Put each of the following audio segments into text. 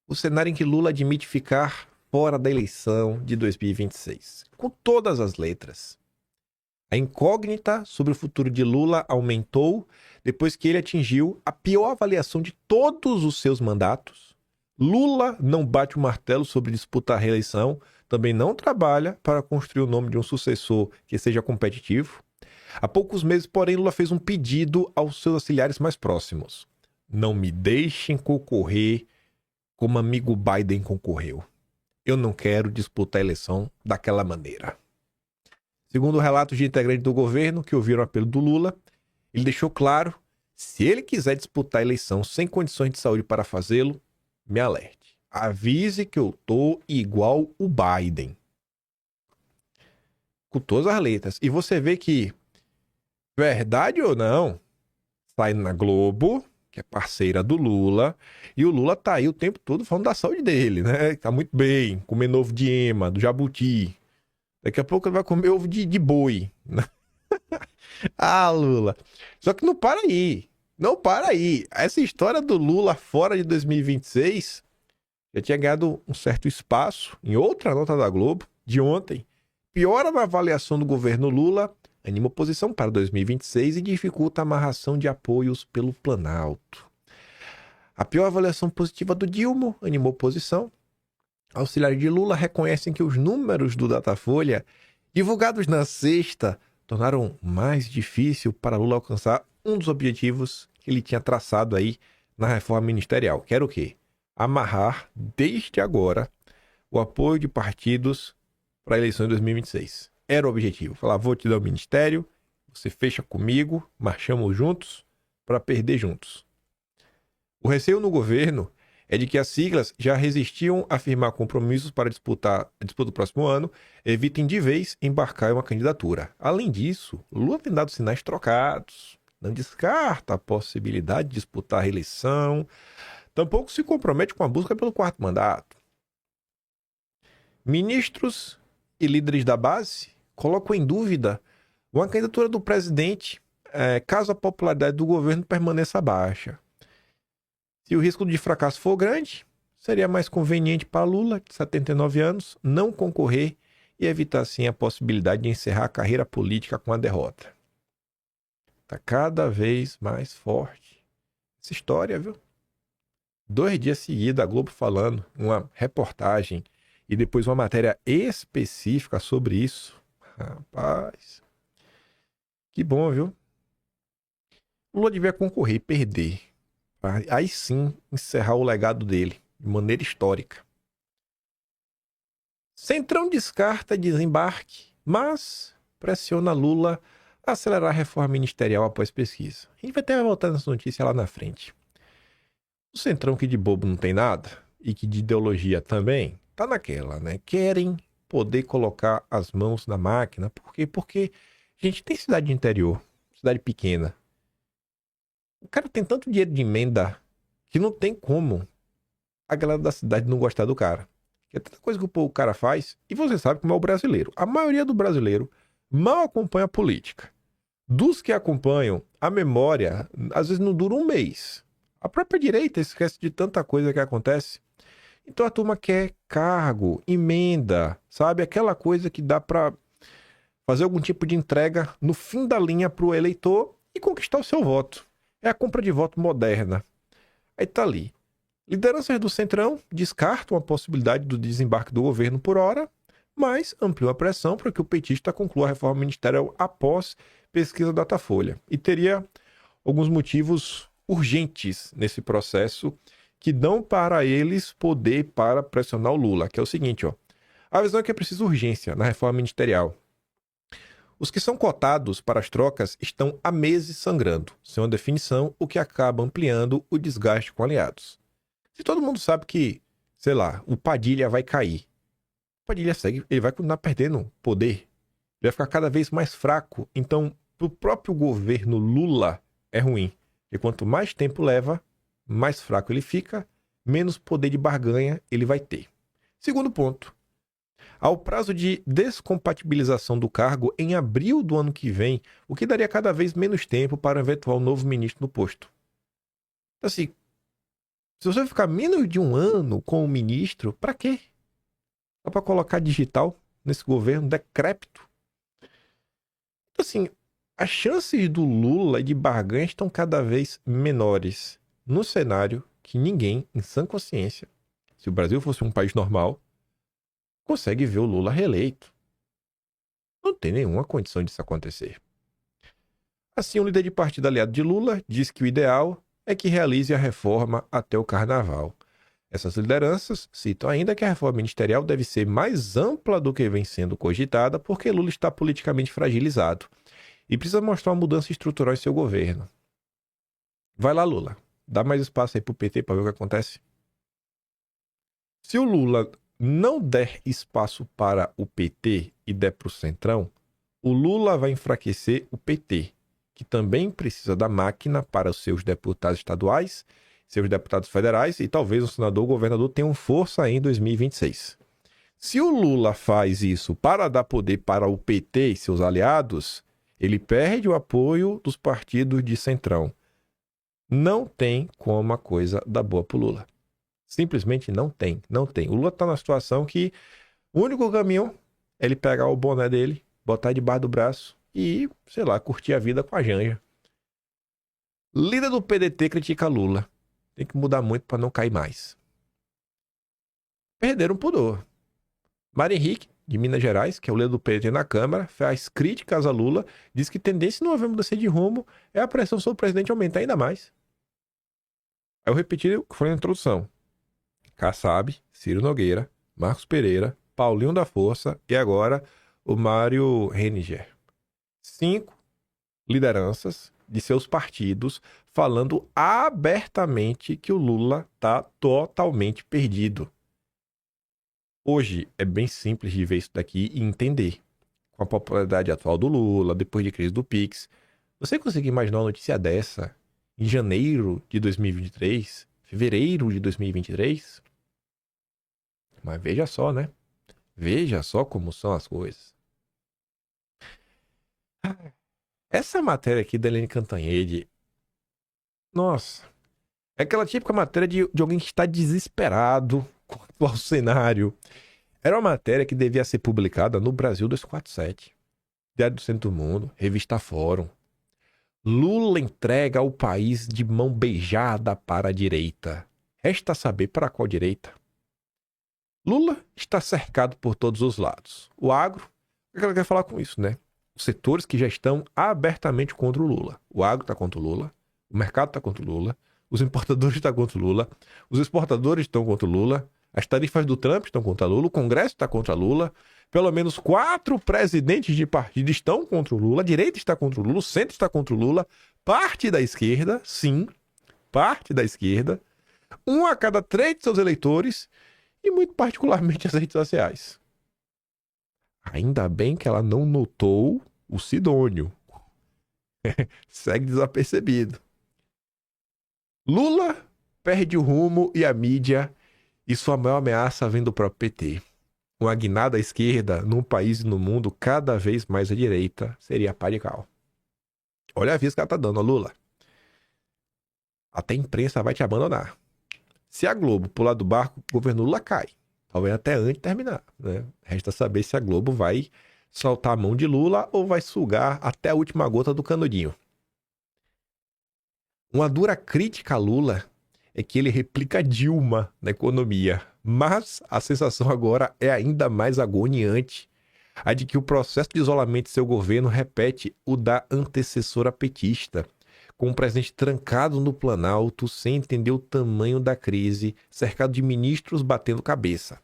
o cenário em que Lula admite ficar fora da eleição de 2026, com todas as letras. A incógnita sobre o futuro de Lula aumentou depois que ele atingiu a pior avaliação de todos os seus mandatos. Lula não bate o martelo sobre disputar a reeleição, também não trabalha para construir o nome de um sucessor que seja competitivo. Há poucos meses, porém, Lula fez um pedido aos seus auxiliares mais próximos: não me deixem concorrer como amigo Biden concorreu. Eu não quero disputar a eleição daquela maneira. Segundo relatos de integrantes do governo que ouviram o apelo do Lula, ele deixou claro: se ele quiser disputar a eleição sem condições de saúde para fazê-lo, me alerte. Avise que eu tô igual o Biden. Com todas as letras. E você vê que, verdade ou não, sai na Globo, que é parceira do Lula, e o Lula tá aí o tempo todo falando da saúde dele, né? Tá muito bem, comendo ovo de ema, do jabuti. Daqui a pouco ele vai comer ovo de boi. Ah, Lula. Só que não para aí. Não para aí. Essa história do Lula fora de 2026 já tinha ganhado um certo espaço em outra nota da Globo de ontem. Piora na avaliação do governo Lula, anima oposição para 2026 e dificulta a amarração de apoios pelo Planalto. A pior avaliação positiva do Dilma animou oposição. Auxiliares de Lula reconhecem que os números do Datafolha, divulgados na sexta, tornaram mais difícil para Lula alcançar um dos objetivos que ele tinha traçado aí na reforma ministerial, que era o quê? Amarrar, desde agora, o apoio de partidos para a eleição de 2026. Era o objetivo. Falar: vou te dar o ministério, você fecha comigo, marchamos juntos para perder juntos. O receio no governo é de que as siglas já resistiam a firmar compromissos para a disputa do próximo ano, evitem de vez embarcar em uma candidatura. Além disso, Lula tem dado sinais trocados. Não descarta a possibilidade de disputar a reeleição, tampouco se compromete com a busca pelo quarto mandato. Ministros e líderes da base colocam em dúvida uma candidatura do presidente caso a popularidade do governo permaneça baixa. Se o risco de fracasso for grande, seria mais conveniente para Lula, de 79 anos, não concorrer e evitar, assim, a possibilidade de encerrar a carreira política com a derrota. Está cada vez mais forte essa história, viu? 2 dias seguidos, a Globo falando, uma reportagem e depois uma matéria específica sobre isso. Rapaz, que bom, viu? Lula devia concorrer e perder. Aí sim, encerrar o legado dele, de maneira histórica. Centrão descarta desembarque, mas pressiona Lula a acelerar a reforma ministerial após pesquisa. A gente vai até voltar nessa notícia lá na frente. O Centrão, que de bobo não tem nada, e que de ideologia também, tá naquela, né? Querem poder colocar as mãos na máquina. Por quê? Porque a gente tem cidade de interior, cidade pequena. O cara tem tanto dinheiro de emenda que não tem como a galera da cidade não gostar do cara. É tanta coisa que o cara faz, e você sabe como é o brasileiro. A maioria do brasileiro mal acompanha a política. Dos que acompanham, a memória às vezes não dura um mês. A própria direita esquece de tanta coisa que acontece. Então a turma quer cargo, emenda, sabe? Aquela coisa que dá pra fazer algum tipo de entrega no fim da linha pro eleitor e conquistar o seu voto. É a compra de voto moderna. Aí tá ali. Lideranças do Centrão descartam a possibilidade do desembarque do governo por hora, mas ampliam a pressão para que o petista conclua a reforma ministerial após pesquisa Datafolha. E teria alguns motivos urgentes nesse processo que dão para eles poder para pressionar o Lula, que é o seguinte, ó. A visão é que é preciso urgência na reforma ministerial. Os que são cotados para as trocas estão há meses sangrando, sem uma definição, o que acaba ampliando o desgaste com aliados. Se todo mundo sabe que, sei lá, o Padilha vai cair, o Padilha segue, ele vai continuar perdendo poder, ele vai ficar cada vez mais fraco. Então, para o próprio governo Lula é ruim, e quanto mais tempo leva, mais fraco ele fica, menos poder de barganha ele vai ter. Segundo ponto. Ao prazo de descompatibilização do cargo em abril do ano que vem, o que daria cada vez menos tempo para um eventual novo ministro no posto. Então, assim, Se você ficar menos de um ano com o ministro, pra quê? Só pra colocar digital nesse governo decrépito. Então, assim, as chances do Lula e de barganha estão cada vez menores no cenário que ninguém, em sã consciência, se o Brasil fosse um país normal, consegue ver o Lula reeleito. Não tem nenhuma condição disso acontecer. Assim, o líder de partido aliado de Lula diz que o ideal é que realize a reforma até o carnaval. Essas lideranças citam ainda que a reforma ministerial deve ser mais ampla do que vem sendo cogitada, porque Lula está politicamente fragilizado e precisa mostrar uma mudança estrutural em seu governo. Vai lá, Lula. Dá mais espaço aí pro PT para ver o que acontece. Se o Lula não der espaço para o PT e der para o Centrão, o Lula vai enfraquecer o PT, que também precisa da máquina para os seus deputados estaduais, seus deputados federais e talvez o senador ou governador tenham força em 2026. Se o Lula faz isso para dar poder para o PT e seus aliados, ele perde o apoio dos partidos de Centrão. Não tem como a coisa dar boa pro Lula. Simplesmente não tem, não tem. O Lula tá na situação que o único caminho é ele pegar o boné dele, botar debaixo do braço e, sei lá, curtir a vida com a Janja. Líder do PDT critica Lula. Tem que mudar muito para não cair mais. Perderam o pudor. Mário Henrique, de Minas Gerais, que é o líder do PDT na Câmara, faz críticas a Lula, diz que tendência não haver mudança de rumo é a pressão sobre o presidente aumentar ainda mais. Aí eu repeti o que foi na introdução. Kassab, Ciro Nogueira, Marcos Pereira, Paulinho da Força e agora o Mário Henninger. 5 lideranças de seus partidos falando abertamente que o Lula está totalmente perdido. Hoje é bem simples de ver isso daqui e entender. Com a popularidade atual do Lula, depois de crise do Pix, você consegue imaginar uma notícia dessa em janeiro de 2023, fevereiro de 2023? Mas veja só, né? Veja só como são as coisas. Essa matéria aqui da Helene Cantanhede, nossa, é aquela típica matéria de alguém que está desesperado com o atual cenário. Era uma matéria que devia ser publicada no Brasil 247, Diário do Centro do Mundo, Revista Fórum. Lula entrega o país de mão beijada para a direita. Resta saber para qual direita. Lula está cercado por todos os lados. O agro, o que ela quer falar com isso, né? Os setores que já estão abertamente contra o Lula. O agro está contra o Lula, o mercado está contra o Lula, os importadores estão contra o Lula, os exportadores estão contra o Lula, as tarifas do Trump estão contra o Lula, o Congresso está contra o Lula, pelo menos 4 presidentes de partido estão contra o Lula, a direita está contra o Lula, o centro está contra o Lula, parte da esquerda, sim, parte da esquerda, 1 a cada 3 de seus eleitores e muito particularmente as redes sociais. Ainda bem que ela não notou o Sidônio. Segue desapercebido. Lula perde o rumo e a mídia, e sua maior ameaça vem do próprio PT. Uma guinada à esquerda num país e no mundo cada vez mais à direita seria pá de cal. Olha a aviso que ela tá dando, Lula. Até a imprensa vai te abandonar. Se a Globo pular do barco, o governo Lula cai. Talvez até antes de terminar, né? Resta saber se a Globo vai soltar a mão de Lula ou vai sugar até a última gota do canudinho. Uma dura crítica a Lula é que ele replica Dilma na economia, mas a sensação agora é ainda mais agoniante, a de que o processo de isolamento de seu governo repete o da antecessora petista, com o presidente trancado no Planalto, sem entender o tamanho da crise, cercado de ministros batendo cabeça.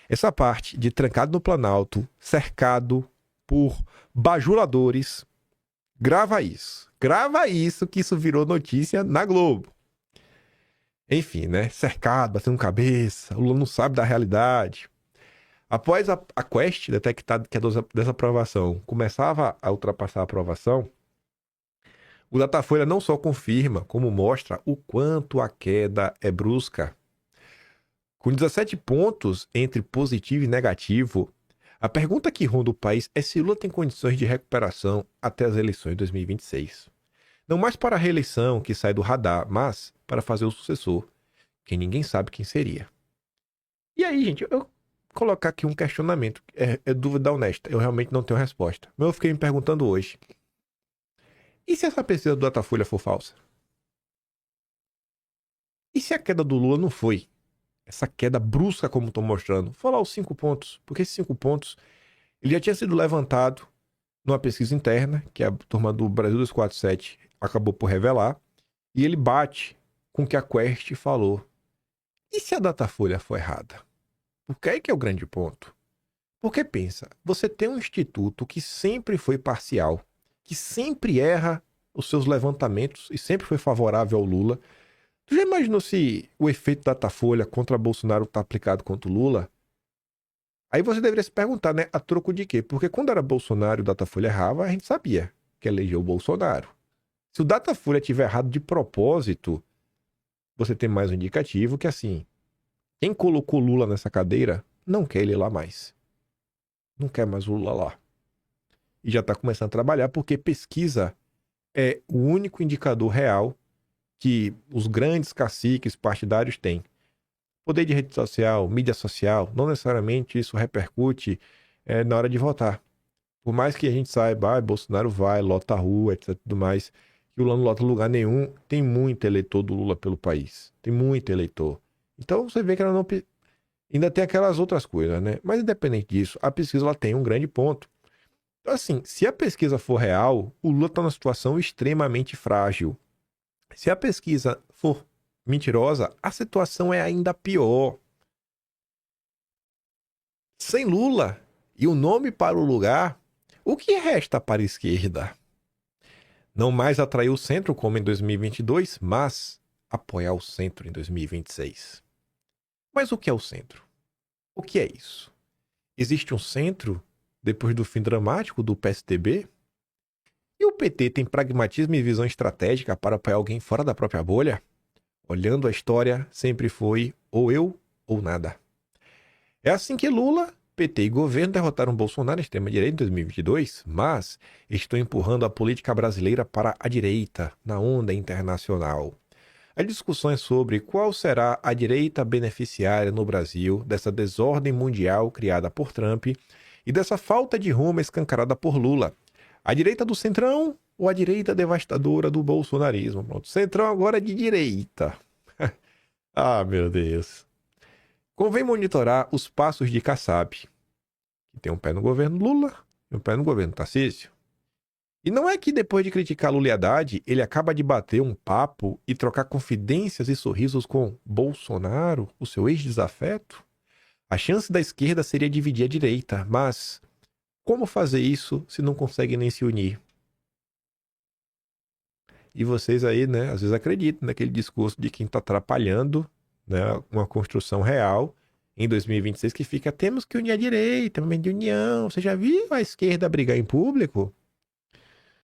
Essa parte de trancado no Planalto, cercado por bajuladores, grava isso que isso virou notícia na Globo. Enfim, né? Cercado, batendo cabeça, o Lula não sabe da realidade. Após a Quest detectar que a desaprovação começava a ultrapassar a aprovação, o Datafolha não só confirma, como mostra o quanto a queda é brusca. Com 17 pontos entre positivo e negativo, a pergunta que ronda o país é se Lula tem condições de recuperação até as eleições de 2026. Não mais para a reeleição, que sai do radar, mas para fazer o sucessor, que ninguém sabe quem seria. E aí, gente, eu colocar aqui um questionamento, é dúvida honesta, eu realmente não tenho resposta. Mas eu fiquei me perguntando hoje, e se essa pesquisa do Datafolha for falsa? E se a queda do Lula não foi essa queda brusca como estou mostrando? Vou falar os 5 pontos, porque esses 5 pontos, ele já tinha sido levantado numa pesquisa interna, que a turma do Brasil 247 acabou por revelar, e ele bate com o que a Quest falou. E se a Datafolha for errada? Porque aí que é o grande ponto. Porque pensa, você tem um instituto que sempre foi parcial, que sempre erra os seus levantamentos e sempre foi favorável ao Lula. Tu já imaginou se o efeito Datafolha contra Bolsonaro está aplicado contra o Lula? Aí você deveria se perguntar, né? A troco de quê? Porque quando era Bolsonaro e o Datafolha errava, a gente sabia que elegeu o Bolsonaro. Se o Datafolha tiver errado de propósito, você tem mais um indicativo que, assim, quem colocou Lula nessa cadeira não quer ele lá mais. Não quer mais o Lula lá. E já está começando a trabalhar porque pesquisa é o único indicador real que os grandes caciques partidários têm. Poder de rede social, mídia social, não necessariamente isso repercute na hora de votar. Por mais que a gente saiba, Bolsonaro vai, lota a rua, etc. Tudo mais, que o Lula não lota lugar nenhum, tem muito eleitor do Lula pelo país. Tem muito eleitor. Então você vê que ela não. Ainda tem aquelas outras coisas, né? Mas independente disso, a pesquisa ela tem um grande ponto. Então, assim, se a pesquisa for real, o Lula está numa situação extremamente frágil. Se a pesquisa for mentirosa, a situação é ainda pior. Sem Lula e o nome para o lugar, o que resta para a esquerda? Não mais atrair o centro como em 2022, mas apoiar o centro em 2026. Mas o que é o centro? O que é isso? Existe um centro depois do fim dramático do PSDB? E o PT tem pragmatismo e visão estratégica para apoiar alguém fora da própria bolha? Olhando a história, sempre foi ou eu ou nada. É assim que Lula, PT e governo derrotaram Bolsonaro na extrema-direita em 2022, mas estão empurrando a política brasileira para a direita, na onda internacional. As discussões sobre qual será a direita beneficiária no Brasil dessa desordem mundial criada por Trump e dessa falta de rumo escancarada por Lula. A direita do centrão ou a direita devastadora do bolsonarismo? Pronto, centrão agora é de direita. Ah, meu Deus. Convém monitorar os passos de Kassab, que tem um pé no governo Lula e um pé no governo Tarcísio. E não é que depois de criticar Lula e Haddad, ele acaba de bater um papo e trocar confidências e sorrisos com Bolsonaro, o seu ex-desafeto? A chance da esquerda seria dividir a direita, mas como fazer isso se não consegue nem se unir? E vocês aí, né, às vezes acreditam naquele discurso de quem está atrapalhando, né, uma construção real em 2026 que fica, temos que unir a direita, momento de união. Você já viu a esquerda brigar em público?